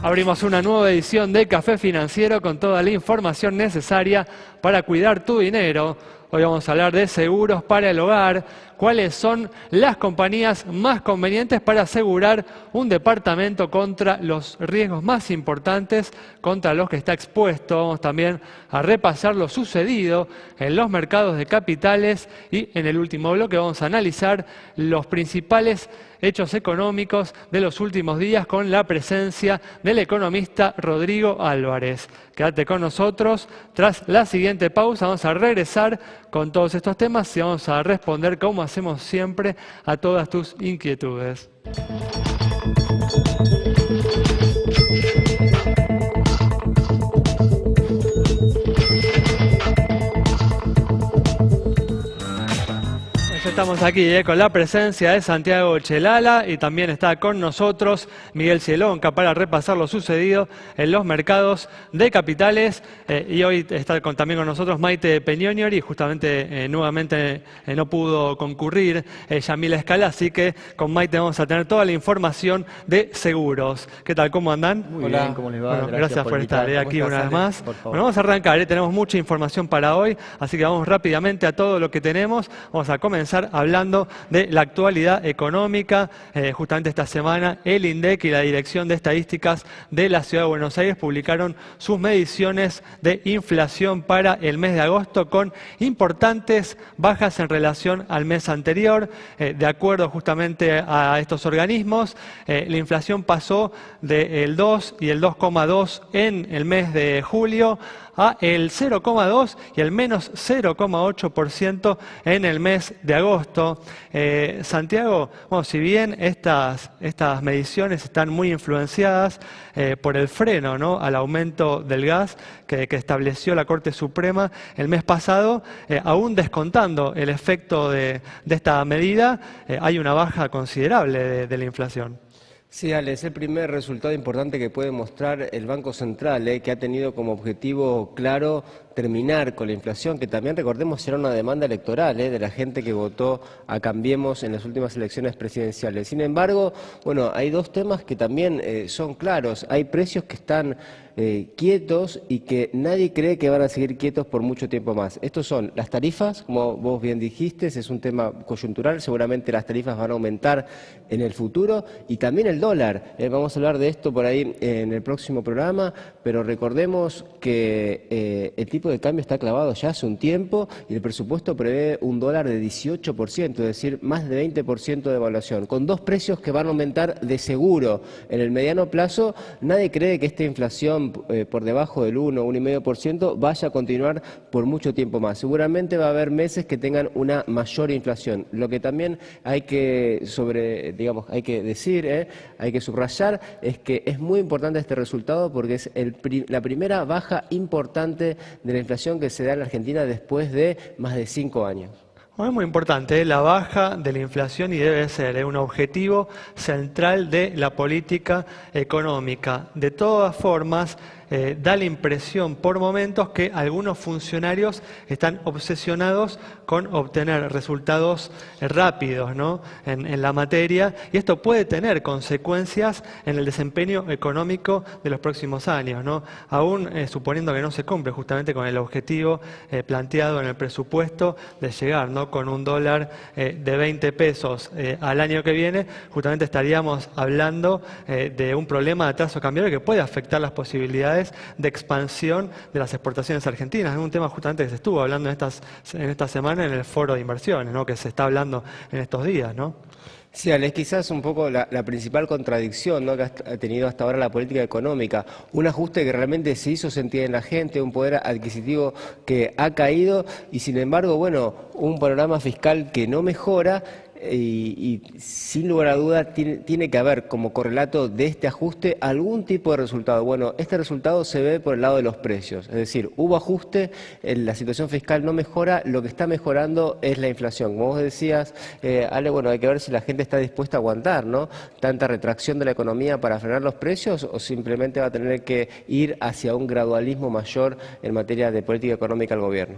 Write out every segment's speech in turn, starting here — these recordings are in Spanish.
Abrimos una nueva edición de Café Financiero con toda la información necesaria para cuidar tu dinero. Hoy vamos a hablar de seguros para el hogar, cuáles son las compañías más convenientes para asegurar un departamento contra los riesgos más importantes contra los que está expuesto. Vamos también a repasar lo sucedido en los mercados de capitales y en el último bloque vamos a analizar los principales hechos económicos de los últimos días con la presencia del economista Rodrigo Álvarez. Quédate con nosotros. Tras la siguiente pausa vamos a regresar con todos estos temas y vamos a responder, como hacemos siempre, a todas tus inquietudes. Estamos aquí con la presencia de Santiago Chelala y también está con nosotros Miguel Cielonca para repasar lo sucedido en los mercados de capitales. Y hoy está también con nosotros Maite Peñoniori y justamente nuevamente no pudo concurrir Yamila Escala, así que con Maite vamos a tener toda la información de seguros. ¿Qué tal? ¿Cómo andan? Muy bien, ¿cómo les va? Bueno, gracias por estar aquí una vez más. Por favor. Bueno, vamos a arrancar, tenemos mucha información para hoy, así que vamos rápidamente a todo lo que tenemos. Vamos a comenzar hablando de la actualidad económica. Justamente esta semana el INDEC y la Dirección de Estadísticas de la Ciudad de Buenos Aires publicaron sus mediciones de inflación para el mes de agosto con importantes bajas en relación al mes anterior. De acuerdo justamente a estos organismos, la inflación pasó del 2 y el 2,2 en el mes de julio a el 0,2 y el menos 0,8% en el mes de agosto. Santiago, bueno, si bien estas mediciones están muy influenciadas por el freno, ¿no?, al aumento del gas que estableció la Corte Suprema el mes pasado, aún descontando el efecto de esta medida, hay una baja considerable de la inflación. Sí, Ale, es el primer resultado importante que puede mostrar el Banco Central, que ha tenido como objetivo claro terminar con la inflación, que también, recordemos, era una demanda electoral de la gente que votó a Cambiemos en las últimas elecciones presidenciales. Sin embargo, bueno, hay dos temas que también son claros. Hay precios que están quietos y que nadie cree que van a seguir quietos por mucho tiempo más. Estos son las tarifas, como vos bien dijiste, es un tema coyuntural, seguramente las tarifas van a aumentar en el futuro, y también el dólar. Vamos a hablar de esto por ahí en el próximo programa, pero recordemos que el tipo de cambio está clavado ya hace un tiempo y el presupuesto prevé un dólar de 18%, es decir, más de 20% de devaluación, con dos precios que van a aumentar de seguro en el mediano plazo. Nadie cree que esta inflación por debajo del 1,5% vaya a continuar por mucho tiempo más. Seguramente va a haber meses que tengan una mayor inflación. Lo que también hay que decir, hay que subrayar, es que es muy importante este resultado porque es la primera baja importante de la inflación que se da en la Argentina después de más de 5 años. Es muy importante la baja de la inflación y debe ser un objetivo central de la política económica. De todas formas, da la impresión por momentos que algunos funcionarios están obsesionados con obtener resultados rápidos, ¿no?, en la materia, y esto puede tener consecuencias en el desempeño económico de los próximos años, ¿no? Aún suponiendo que no se cumple justamente con el objetivo planteado en el presupuesto de llegar, ¿no?, con un dólar de 20 pesos al año que viene, justamente estaríamos hablando de un problema de atraso cambiario que puede afectar las posibilidades de expansión de las exportaciones argentinas. Es un tema justamente que se estuvo hablando en esta semana en el foro de inversiones, ¿no?, que se está hablando en estos días, ¿no? Sí, Alex, quizás un poco la principal contradicción, ¿no?, que ha tenido hasta ahora la política económica. Un ajuste que realmente se hizo sentir en la gente, un poder adquisitivo que ha caído y, sin embargo, bueno, un panorama fiscal que no mejora. Y sin lugar a duda tiene que haber como correlato de este ajuste algún tipo de resultado. Bueno, este resultado se ve por el lado de los precios, es decir, hubo ajuste, la situación fiscal no mejora, lo que está mejorando es la inflación. Como vos decías, Ale, bueno, hay que ver si la gente está dispuesta a aguantar, ¿no?, tanta retracción de la economía para frenar los precios, o simplemente va a tener que ir hacia un gradualismo mayor en materia de política económica al gobierno.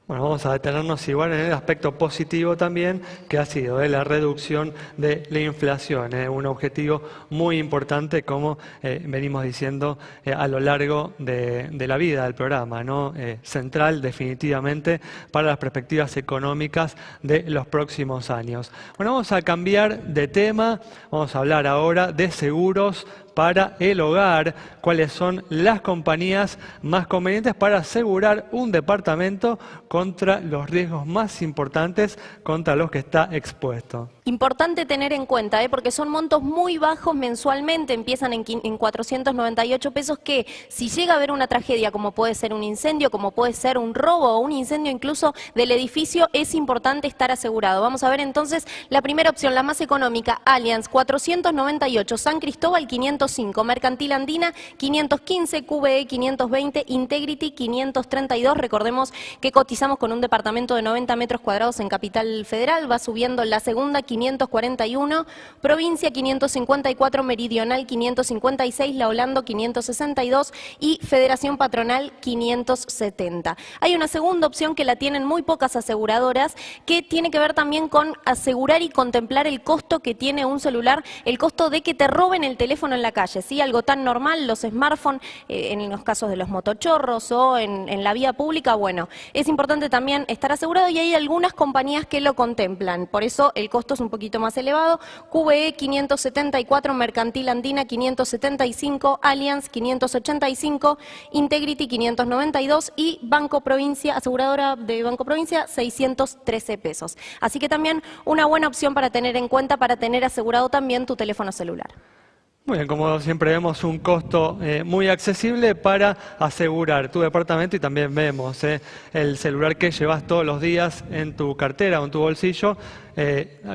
Bueno, vamos a detenernos igual en el aspecto positivo también, que ha sido la reducción de la inflación, un objetivo muy importante, como venimos diciendo a lo largo de la vida del programa, ¿no? Central definitivamente para las perspectivas económicas de los próximos años. Bueno, vamos a cambiar de tema, vamos a hablar ahora de seguros para el hogar, cuáles son las compañías más convenientes para asegurar un departamento contra los riesgos más importantes contra los que está expuesto. Importante tener en cuenta, porque son montos muy bajos mensualmente, empiezan en 498 pesos, que si llega a haber una tragedia, como puede ser un incendio, como puede ser un robo o un incendio incluso del edificio, es importante estar asegurado. Vamos a ver entonces la primera opción, la más económica, Allianz, 498, San Cristóbal 505, Mercantil Andina 515, QBE 520, Integrity 532. Recordemos que cotizamos con un departamento de 90 metros cuadrados en Capital Federal, va subiendo la segunda 541, Provincia 554, Meridional 556, La Holando 562 y Federación Patronal 570. Hay una segunda opción que la tienen muy pocas aseguradoras, que tiene que ver también con asegurar y contemplar el costo que tiene un celular, el costo de que te roben el teléfono en la calle, ¿sí? Algo tan normal, los smartphones, en los casos de los motochorros o en la vía pública, bueno, es importante también estar asegurado y hay algunas compañías que lo contemplan, por eso el costo es un poquito más elevado. QBE 574, Mercantil Andina 575, Allianz 585, Integrity 592 y Banco Provincia, aseguradora de Banco Provincia, 613 pesos. Así que también una buena opción para tener en cuenta, para tener asegurado también tu teléfono celular. Muy bien, como siempre vemos un costo muy accesible para asegurar tu departamento y también vemos el celular que llevas todos los días en tu cartera o en tu bolsillo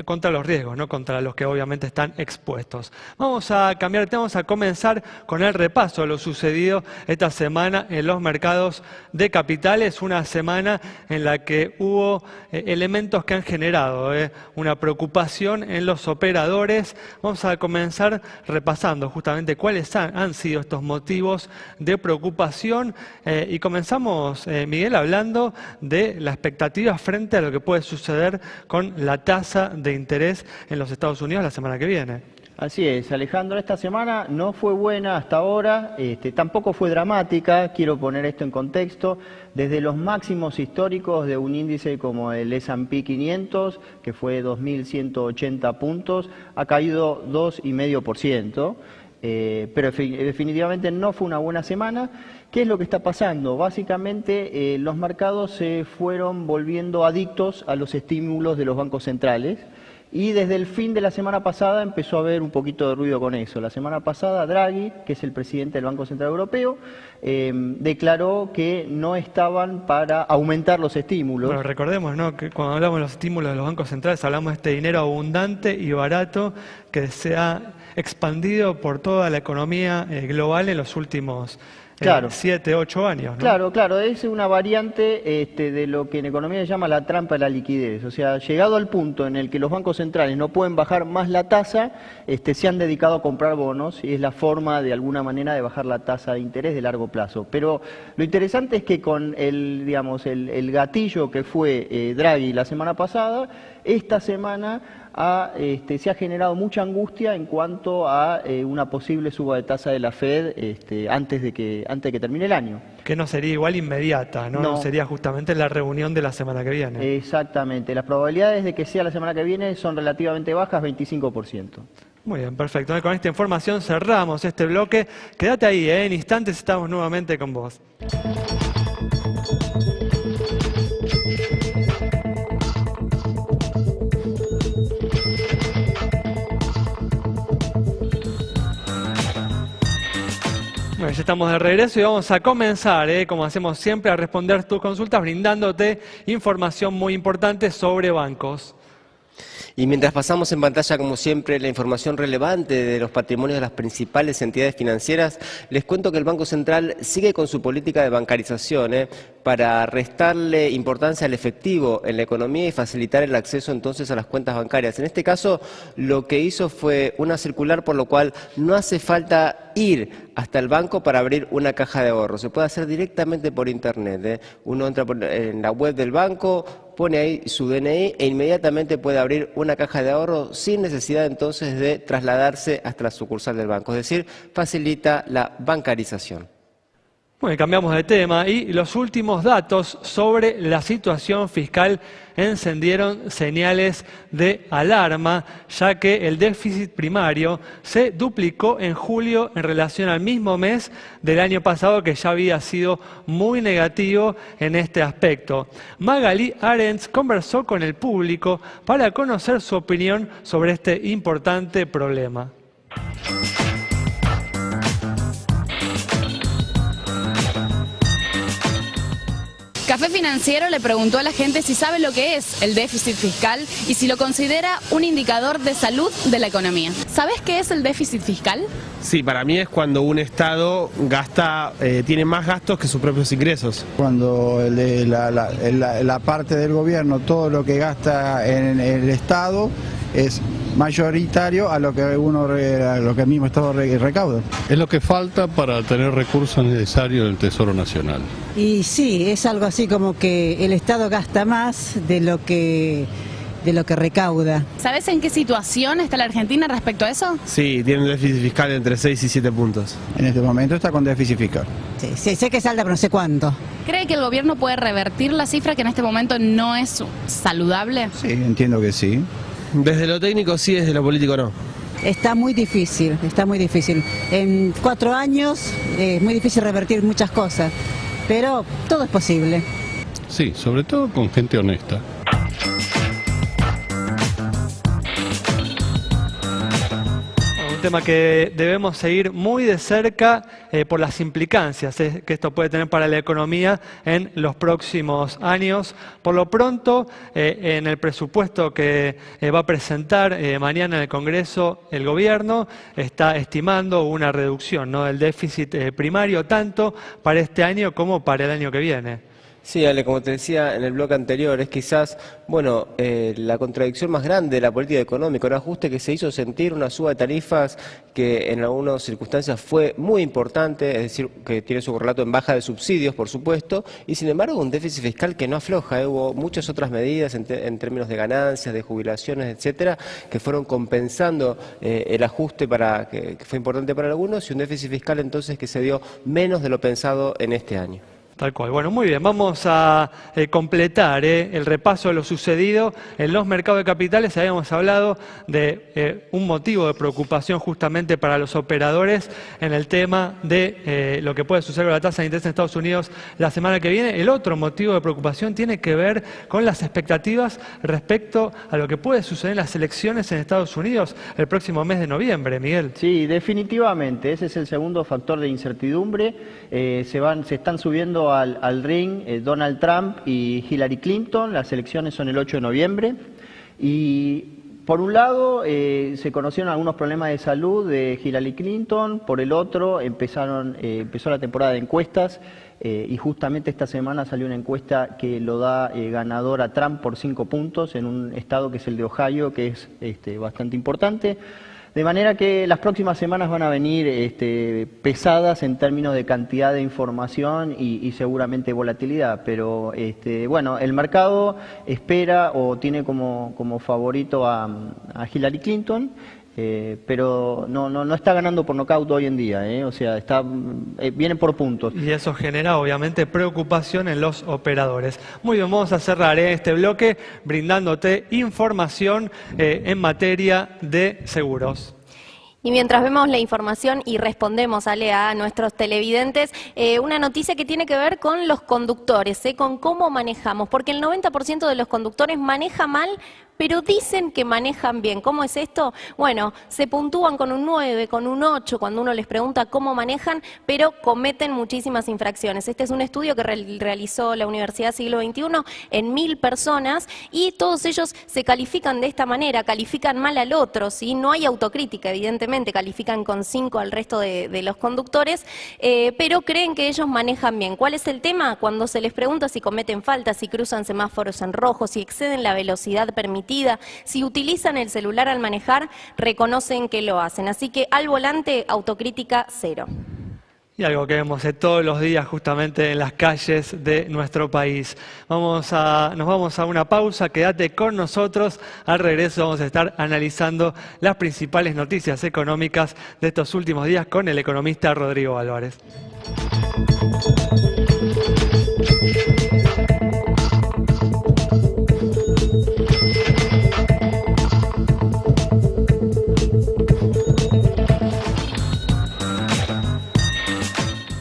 contra los riesgos, ¿no? Contra los que obviamente están expuestos. Vamos a cambiar de tema, vamos a comenzar con el repaso de lo sucedido esta semana en los mercados de capitales, una semana en la que hubo elementos que han generado una preocupación en los operadores. Vamos a comenzar repasando justamente cuáles han sido estos motivos de preocupación y comenzamos, Miguel, hablando de la expectativa frente a lo que puede suceder con la tasa de interés en los Estados Unidos la semana que viene. Así es, Alejandro, esta semana no fue buena hasta ahora, tampoco fue dramática, quiero poner esto en contexto. Desde los máximos históricos de un índice como el S&P 500, que fue 2.180 puntos, ha caído 2,5%, pero definitivamente no fue una buena semana. ¿Qué es lo que está pasando? Básicamente los mercados se fueron volviendo adictos a los estímulos de los bancos centrales. Y desde el fin de la semana pasada empezó a haber un poquito de ruido con eso. La semana pasada Draghi, que es el presidente del Banco Central Europeo, declaró que no estaban para aumentar los estímulos. Bueno, recordemos, ¿no?, que cuando hablamos de los estímulos de los bancos centrales hablamos de este dinero abundante y barato que se ha expandido por toda la economía global en los últimos 7, 8 años, ¿no? Claro, es una variante de lo que en economía se llama la trampa de la liquidez. O sea, llegado al punto en el que los bancos centrales no pueden bajar más la tasa, se han dedicado a comprar bonos y es la forma de alguna manera de bajar la tasa de interés de largo plazo. Pero lo interesante es que con el gatillo que fue Draghi la semana pasada, esta semana se ha generado mucha angustia en cuanto a una posible suba de tasa de la Fed antes de que termine el año. Que no sería igual inmediata, ¿no? Sería justamente la reunión de la semana que viene. Exactamente. Las probabilidades de que sea la semana que viene son relativamente bajas, 25%. Muy bien, perfecto. Con esta información cerramos este bloque. Quédate ahí, en instantes estamos nuevamente con vos. Bueno, ya estamos de regreso y vamos a comenzar, como hacemos siempre, a responder tus consultas brindándote información muy importante sobre bancos. Y mientras pasamos en pantalla, como siempre, la información relevante de los patrimonios de las principales entidades financieras, les cuento que el Banco Central sigue con su política de bancarización para restarle importancia al efectivo en la economía y facilitar el acceso entonces a las cuentas bancarias. En este caso, lo que hizo fue una circular por lo cual no hace falta ir hasta el banco para abrir una caja de ahorro. Se puede hacer directamente por internet. Uno entra en la web del banco, pone ahí su DNI e inmediatamente puede abrir una caja de ahorro sin necesidad entonces de trasladarse hasta la sucursal del banco. Es decir, facilita la bancarización. Bueno, cambiamos de tema y los últimos datos sobre la situación fiscal encendieron señales de alarma, ya que el déficit primario se duplicó en julio en relación al mismo mes del año pasado, que ya había sido muy negativo en este aspecto. Magalí Arends conversó con el público para conocer su opinión sobre este importante problema. Café Financiero le preguntó a la gente si sabe lo que es el déficit fiscal y si lo considera un indicador de salud de la economía. ¿Sabes qué es el déficit fiscal? Sí, para mí es cuando un Estado tiene más gastos que sus propios ingresos. Cuando la parte del gobierno, todo lo que gasta en el Estado es mayoritario a lo que el mismo Estado recauda. Es lo que falta para tener recursos necesarios del Tesoro Nacional. Y sí, es algo así como que el Estado gasta más de lo que recauda. ¿Sabes en qué situación está la Argentina respecto a eso? Sí, tiene un déficit fiscal entre 6 y 7 puntos. En este momento está con déficit fiscal. Sí, sé que salda, pero no sé cuánto. ¿Cree que el gobierno puede revertir la cifra que en este momento no es saludable? Sí, entiendo que sí. Desde lo técnico sí, desde lo político no. Está muy difícil, está muy difícil. En 4 años es muy difícil revertir muchas cosas, pero todo es posible. Sí, sobre todo con gente honesta. Un tema que debemos seguir muy de cerca por las implicancias que esto puede tener para la economía en los próximos años. Por lo pronto, en el presupuesto que va a presentar mañana en el Congreso, el gobierno está estimando una reducción, ¿no?, del déficit primario, tanto para este año como para el año que viene. Sí, Ale, como te decía en el bloque anterior, es quizás, la contradicción más grande de la política económica, un ajuste que se hizo sentir, una suba de tarifas que en algunas circunstancias fue muy importante, es decir, que tiene su correlato en baja de subsidios, por supuesto, y sin embargo un déficit fiscal que no afloja. Hubo muchas otras medidas en términos de ganancias, de jubilaciones, etcétera, que fueron compensando el ajuste que fue importante para algunos, y un déficit fiscal entonces que se dio menos de lo pensado en este año. Tal cual. Bueno, muy bien. Vamos a completar el repaso de lo sucedido en los mercados de capitales. Habíamos hablado de un motivo de preocupación justamente para los operadores en el tema de lo que puede suceder con la tasa de interés en Estados Unidos la semana que viene. El otro motivo de preocupación tiene que ver con las expectativas respecto a lo que puede suceder en las elecciones en Estados Unidos el próximo mes de noviembre. Miguel. Sí, definitivamente. Ese es el segundo factor de incertidumbre. Se están subiendo al ring Donald Trump y Hillary Clinton. Las elecciones son el 8 de noviembre y por un lado se conocieron algunos problemas de salud de Hillary Clinton, por el otro empezó la temporada de encuestas y justamente esta semana salió una encuesta que lo da ganador a Trump por 5 puntos en un estado que es el de Ohio, que es bastante importante. De manera que las próximas semanas van a venir pesadas en términos de cantidad de información y seguramente volatilidad, pero el mercado espera o tiene como favorito a Hillary Clinton, pero no está ganando por nocaut hoy en día, o sea, viene por puntos. Y eso genera obviamente preocupación en los operadores. Muy bien, vamos a cerrar este bloque brindándote información en materia de seguros. Y mientras vemos la información y respondemos, Ale, a nuestros televidentes, una noticia que tiene que ver con los conductores, con cómo manejamos, porque el 90% de los conductores maneja mal pero dicen que manejan bien. ¿Cómo es esto? Bueno, se puntúan con un 9, con un 8, cuando uno les pregunta cómo manejan, pero cometen muchísimas infracciones. Este es un estudio que realizó la Universidad Siglo XXI en 1000 personas y todos ellos se califican de esta manera, califican mal al otro, ¿sí? No hay autocrítica, evidentemente, califican con 5 al resto de los conductores, pero creen que ellos manejan bien. ¿Cuál es el tema? Cuando se les pregunta si cometen faltas, si cruzan semáforos en rojo, si exceden la velocidad permitida, si utilizan el celular al manejar, reconocen que lo hacen. Así que al volante, autocrítica cero. Y algo que vemos todos los días justamente en las calles de nuestro país. Nos vamos a una pausa, quédate con nosotros. Al regreso vamos a estar analizando las principales noticias económicas de estos últimos días con el economista Rodrigo Álvarez.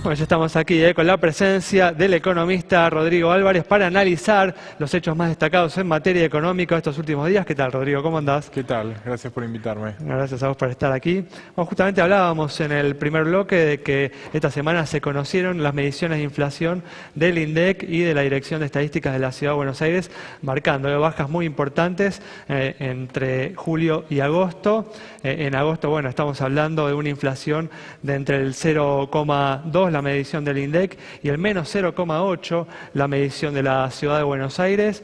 Bueno, ya estamos aquí con la presencia del economista Rodrigo Álvarez para analizar los hechos más destacados en materia económica estos últimos días. ¿Qué tal, Rodrigo? ¿Cómo andás? ¿Qué tal? Gracias por invitarme. Gracias a vos por estar aquí. Bueno, justamente hablábamos en el primer bloque de que esta semana se conocieron las mediciones de inflación del INDEC y de la Dirección de Estadísticas de la Ciudad de Buenos Aires, marcando bajas muy importantes entre julio y agosto. En agosto, bueno, estamos hablando de una inflación de entre el 0,2, la medición del INDEC, y el menos 0,8, la medición de la Ciudad de Buenos Aires.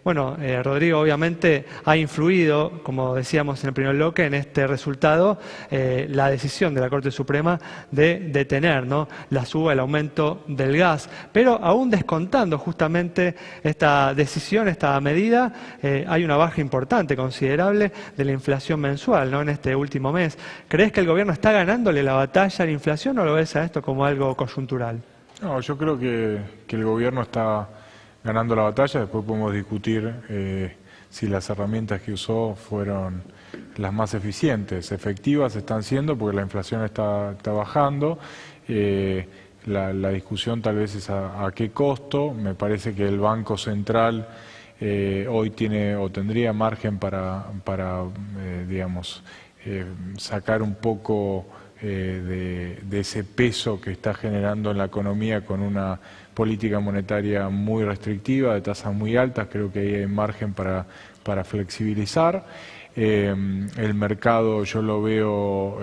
Rodrigo obviamente ha influido, como decíamos en el primer bloque, en este resultado, la decisión de la Corte Suprema de detener, ¿no?, la suba, el aumento del gas. Pero aún descontando justamente esta decisión, esta medida, hay una baja importante, considerable, de la inflación mensual, ¿no?, en este último mes. ¿Crees que el gobierno está ganándole la batalla a la inflación o lo ves a esto como algo coyuntural? No, yo creo que el gobierno está ganando la batalla. Después podemos discutir si las herramientas que usó fueron las más eficientes. Efectivas están siendo porque la inflación está bajando. La discusión tal vez es a qué costo. Me parece que el Banco Central hoy tiene o tendría margen para sacar un poco de ese peso que está generando en la economía con una política monetaria muy restrictiva, de tasas muy altas. Creo que ahí hay margen para flexibilizar. El mercado yo lo veo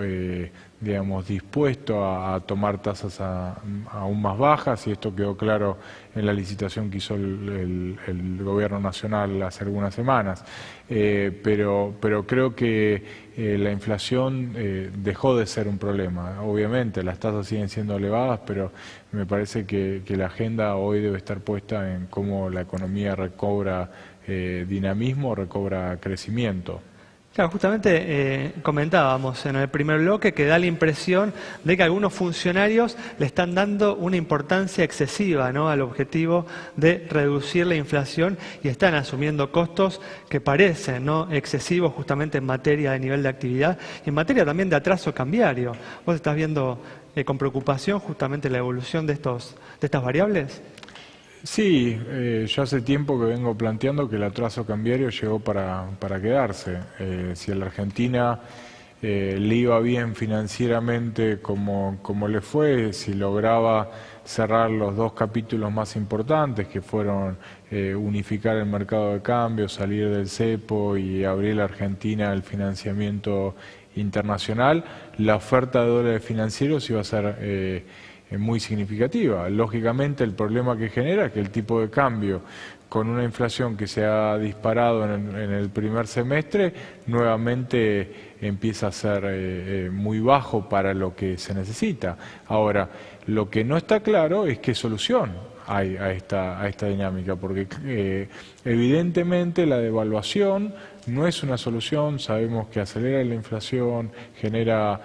dispuesto a tomar tasas aún más bajas, y esto quedó claro en la licitación que hizo el Gobierno Nacional hace algunas semanas. Pero creo que la inflación dejó de ser un problema. Obviamente las tasas siguen siendo elevadas, pero me parece que la agenda hoy debe estar puesta en cómo la economía recobra dinamismo, recobra crecimiento. Claro, justamente comentábamos en el primer bloque que da la impresión de que algunos funcionarios le están dando una importancia excesiva, ¿no?, al objetivo de reducir la inflación, y están asumiendo costos que parecen, ¿no?, excesivos justamente en materia de nivel de actividad y en materia también de atraso cambiario. ¿Vos estás viendo con preocupación justamente la evolución de estas variables? Sí, yo hace tiempo que vengo planteando que el atraso cambiario llegó para quedarse. Si a la Argentina le iba bien financieramente como le fue, si lograba cerrar los dos capítulos más importantes, que fueron unificar el mercado de cambio, salir del cepo y abrir la Argentina al financiamiento internacional, la oferta de dólares financieros iba a ser muy significativa. Lógicamente el problema que genera es que el tipo de cambio, con una inflación que se ha disparado en el primer semestre, nuevamente empieza a ser muy bajo para lo que se necesita. Ahora, lo que no está claro es qué solución hay a esta dinámica, porque evidentemente la devaluación no es una solución. Sabemos que acelera la inflación, genera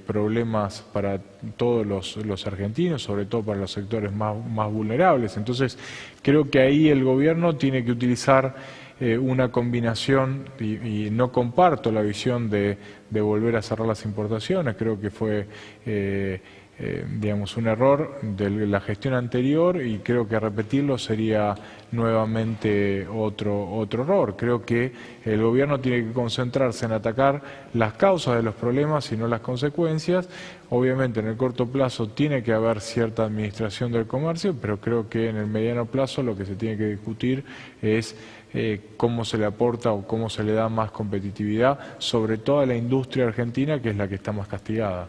problemas para todos los argentinos, sobre todo para los sectores más vulnerables. Entonces, creo que ahí el gobierno tiene que utilizar una combinación, y no comparto la visión de volver a cerrar las importaciones. Creo que fue digamos, un error de la gestión anterior, y creo que repetirlo sería nuevamente otro error. Creo que el gobierno tiene que concentrarse en atacar las causas de los problemas y no las consecuencias. Obviamente en el corto plazo tiene que haber cierta administración del comercio, pero creo que en el mediano plazo lo que se tiene que discutir es cómo se le aporta o cómo se le da más competitividad, sobre todo a la industria argentina, que es la que está más castigada.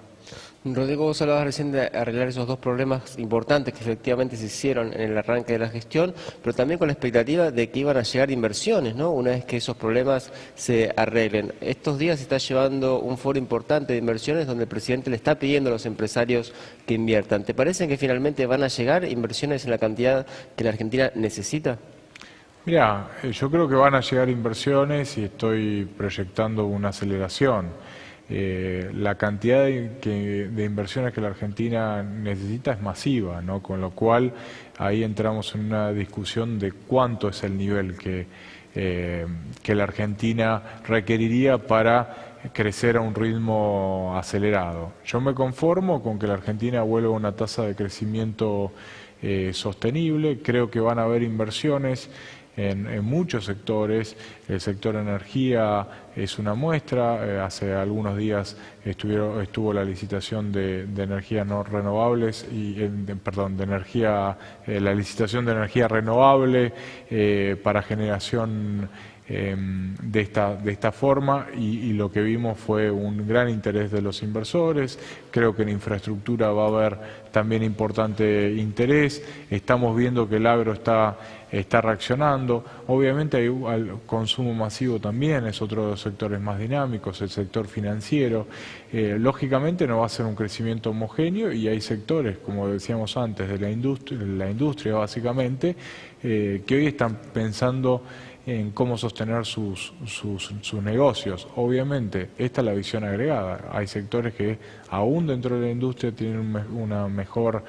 Rodrigo, vos hablabas recién de arreglar esos dos problemas importantes que efectivamente se hicieron en el arranque de la gestión, pero también con la expectativa de que iban a llegar inversiones, ¿no?, una vez que esos problemas se arreglen. Estos días se está llevando un foro importante de inversiones donde el presidente le está pidiendo a los empresarios que inviertan. ¿Te parece que finalmente van a llegar inversiones en la cantidad que la Argentina necesita? Mira, yo creo que van a llegar inversiones y estoy proyectando una aceleración. La cantidad de inversiones que la Argentina necesita es masiva, ¿no? Con lo cual ahí entramos en una discusión de cuánto es el nivel que la Argentina requeriría para crecer a un ritmo acelerado. Yo me conformo con que la Argentina vuelva a una tasa de crecimiento sostenible. Creo que van a haber inversiones en muchos sectores. El sector energía es una muestra. Hace algunos días estuvo la licitación de energías no renovables la licitación de energía renovable para generación de esta forma, y lo que vimos fue un gran interés de los inversores. Creo que en infraestructura va a haber también importante interés. Estamos viendo que el agro está reaccionando. Obviamente hay el consumo masivo también, es otro de los sectores más dinámicos, el sector financiero. Lógicamente no va a ser un crecimiento homogéneo, y hay sectores, como decíamos antes, de la industria básicamente, que hoy están pensando en cómo sostener sus negocios. Obviamente, esta es la visión agregada. Hay sectores que aún dentro de la industria tienen una mejor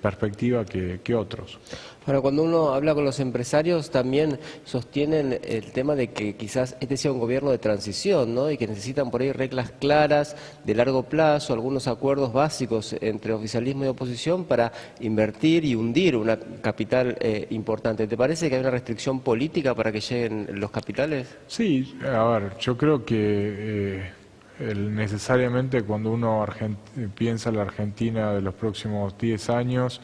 perspectiva que otros. Ahora, cuando uno habla con los empresarios, también sostienen el tema de que quizás este sea un gobierno de transición, ¿no?, y que necesitan por ahí reglas claras de largo plazo, algunos acuerdos básicos entre oficialismo y oposición para invertir y hundir una capital importante. ¿Te parece que hay una restricción política para que lleguen los capitales? Sí, a ver, yo creo que necesariamente cuando uno piensa en la Argentina de los próximos 10 años,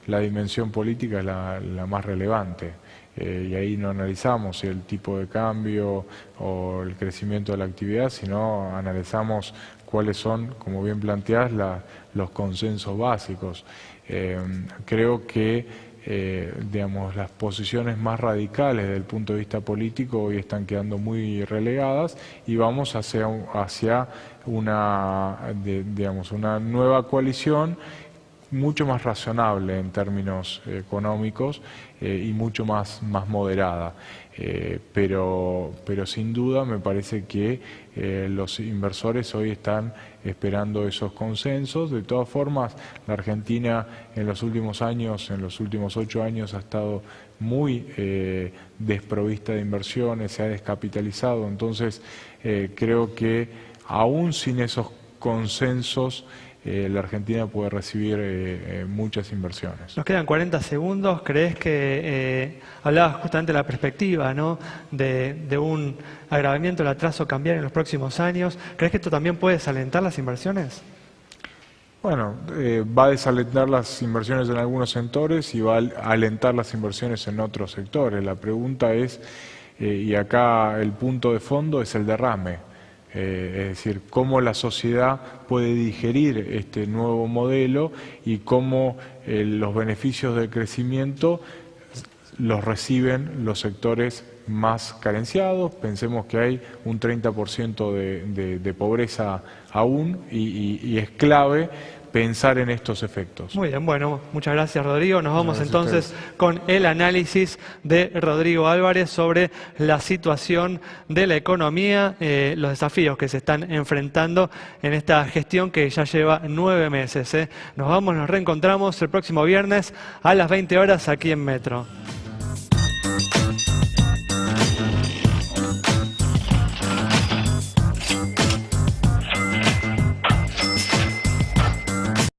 la dimensión política es la más relevante, y ahí no analizamos el tipo de cambio o el crecimiento de la actividad, sino analizamos cuáles son, como bien planteás, los consensos básicos. Creo que digamos, las posiciones más radicales desde el punto de vista político hoy están quedando muy relegadas, y vamos hacia una nueva coalición mucho más razonable en términos económicos y mucho más moderada. Pero sin duda me parece que los inversores hoy están esperando esos consensos. De todas formas, la Argentina en los últimos años, en los últimos 8 años, ha estado muy desprovista de inversiones, se ha descapitalizado. Entonces, creo que aún sin esos consensos, la Argentina puede recibir muchas inversiones. Nos quedan 40 segundos. ¿Crees que, hablabas justamente de la perspectiva, ¿no?, de un agravamiento del atraso cambiario en los próximos años? ¿Crees que esto también puede desalentar las inversiones? Bueno, va a desalentar las inversiones en algunos sectores y va a alentar las inversiones en otros sectores. La pregunta es, y acá el punto de fondo es el derrame. Es decir, cómo la sociedad puede digerir este nuevo modelo y cómo los beneficios del crecimiento los reciben los sectores más carenciados. Pensemos que hay un 30% de pobreza aún, y es clave pensar en estos efectos. Muy bien, bueno, muchas gracias, Rodrigo. Nos vamos entonces con el análisis de Rodrigo Álvarez sobre la situación de la economía, los desafíos que se están enfrentando en esta gestión que ya lleva 9 meses. Nos reencontramos el próximo viernes a las 20 horas aquí en Metro.